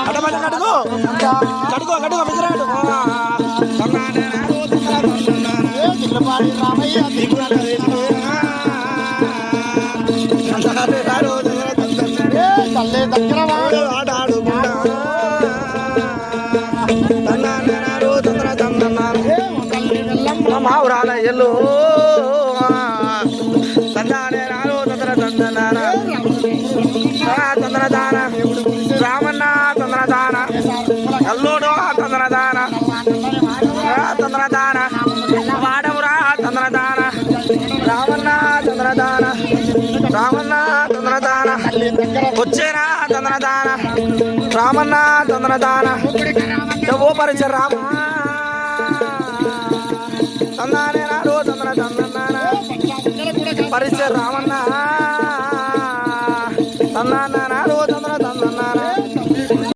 అడమట కడుగు కడుగు కడుగు మిత్ర తల్లే దగ్గర ఆడాడు మావురాల ఎల్లు తందానే రాను తందర తందనాన తందర దాన రామన్న తందర దాన అల్లుడు తందర దాన తందర దాన వాడవురా తందర దాన రామన్న తందర దాన రామన్న తందర దాన వచ్చేరా తందర దాన రామన్న తందర దాన ఓ పరిచయ రామ తందానే రాను తందర తందనాన పరిచయ రామన్న